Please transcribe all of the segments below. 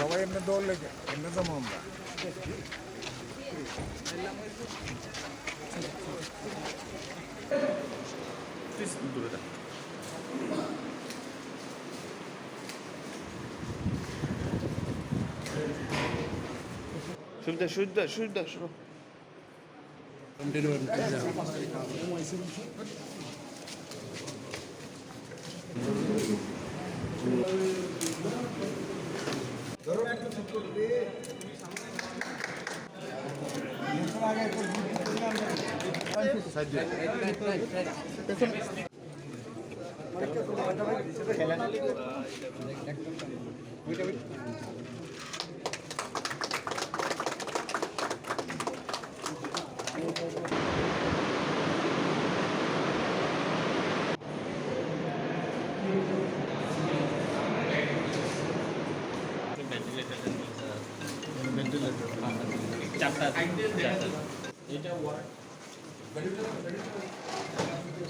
সবাই এমনি দৌড়লে এমনি তো আমরা Şurada.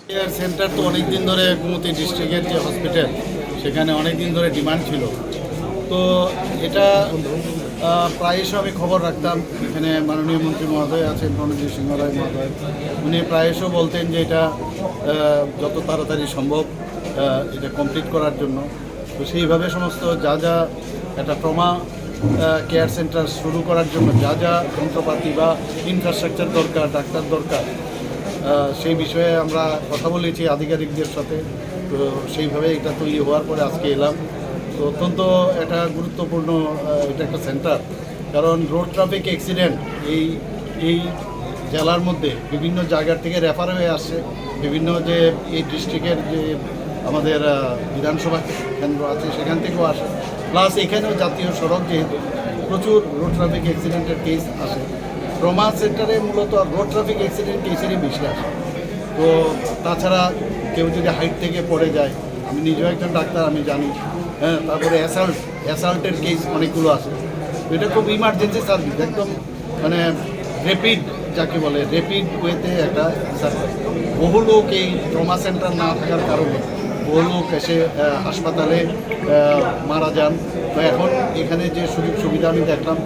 কেয়ার সেন্টার তো অনেক দিন ধরে গোমতী ডিস্ট্রিক্টের যে হসপিটাল সেখানে অনেক দিন ধরে ডিমান্ড ছিল। তো এটা প্রায়শ আমি খবর রাখতাম, এখানে মাননীয় মন্ত্রী মহোদয় আছেন রণজিৎ সিংহ রায় মহোদয়, উনি প্রায়শ বলতেন যে এটা যত তাড়াতাড়ি সম্ভব এটা কমপ্লিট করার জন্য। তো সেইভাবে সমস্ত যা একটা ট্রমা কেয়ার সেন্টার শুরু করার জন্য যা যন্ত্রপাতি বা ইনফ্রাস্ট্রাকচার দরকার, ডাক্তার দরকার, সেই বিষয়ে আমরা কথা বলেছি আধিকারিকদের সাথে। তো সেইভাবে এটা তৈরি হওয়ার পরে আজকে এলাম। তো অত্যন্ত একটা গুরুত্বপূর্ণ এটা একটা সেন্টার, কারণ রোড ট্রাফিক অ্যাক্সিডেন্ট এই জেলার মধ্যে বিভিন্ন জায়গার থেকে রেফার হয়ে আসছে, বিভিন্ন যে এই ডিস্ট্রিক্টের যে আমাদের বিধানসভা কেন্দ্র আছে সেখান থেকেও আসে, প্লাস এখানেও জাতীয় সড়ক যেহেতু প্রচুর রোড ট্রাফিক অ্যাক্সিডেন্টের কেস আসে। ট্রমা সেন্টারে মূলত রোড ট্রাফিক অ্যাক্সিডেন্ট কেসেরই বেশি আসে। তো তাছাড়া কেউ যদি হাইট থেকে পড়ে যায়, আমি নিজেও একজন ডাক্তার, আমি জানি। হ্যাঁ, তারপরে অ্যাসাল্টের কেস অনেকগুলো আসে। তো এটা খুব ইমার্জেন্সি সার্ভিস, একদম মানে র্যাপিড, যাকে বলে র্যাপিড ওয়েতে একটা সার্ভিস। বহু লোক এই ট্রমা সেন্টার না থাকার কারণে বহু লোক এসে হাসপাতালে মারা যান। তো এখন এখানে যে সুযোগ সুবিধা আমি দেখলাম,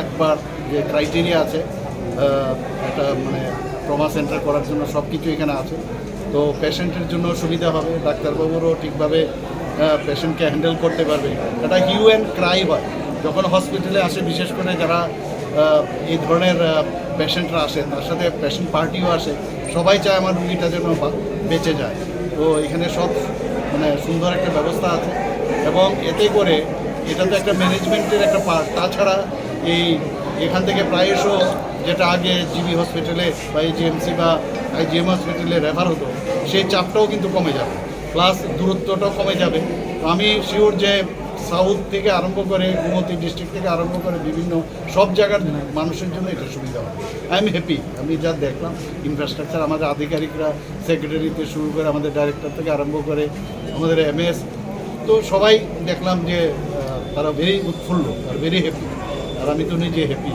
একবার যে ক্রাইটেরিয়া আছে একটা মানে ট্রমা সেন্টার করার জন্য সব কিছু এখানে আছে। তো পেশেন্টের জন্য সুবিধা হবে, ডাক্তারবাবুরও ঠিকভাবে পেশেন্টকে হ্যান্ডেল করতে পারবে। একটা হিউ অ্যান্ড ক্রাই হয় যখন হসপিটালে আসে, বিশেষ করে যারা এই ধরনের পেশেন্টরা আসে, তার সাথে পেশেন্ট পার্টিও আসে, সবাই চায় আমার রুগীটা যেন বেঁচে যায়। তো এখানে সব মানে সুন্দর একটা ব্যবস্থা আছে, এবং এতে করে এটা তো একটা ম্যানেজমেন্টের একটা পার্ট। তাছাড়া এখান থেকে প্রায়শ যেটা আগে জিবি হসপিটালে বা জিএমসি বা আইজিএম হসপিটালে রেফার হতো, সেই চাপটাও কিন্তু কমে যাবে, প্লাস দূরত্বটাও কমে যাবে। তো আমি শিওর যে সাউথ থেকে আরম্ভ করে গোমতী ডিস্ট্রিক্ট থেকে আরম্ভ করে বিভিন্ন সব জায়গার মানুষের জন্য এটা সুবিধা হবে। I am happy. আমি যা দেখলাম ইনফ্রাস্ট্রাকচার, আমাদের আধিকারিকরা, সেক্রেটারিতে শুরু করে আমাদের ডাইরেক্টর থেকে আরম্ভ করে আমাদের এমএস, তো সবাই দেখলাম যে তারা ভেরি উৎফুল্ল আর ভেরি হ্যাপি, আর আমি তো নিজে হ্যাপি।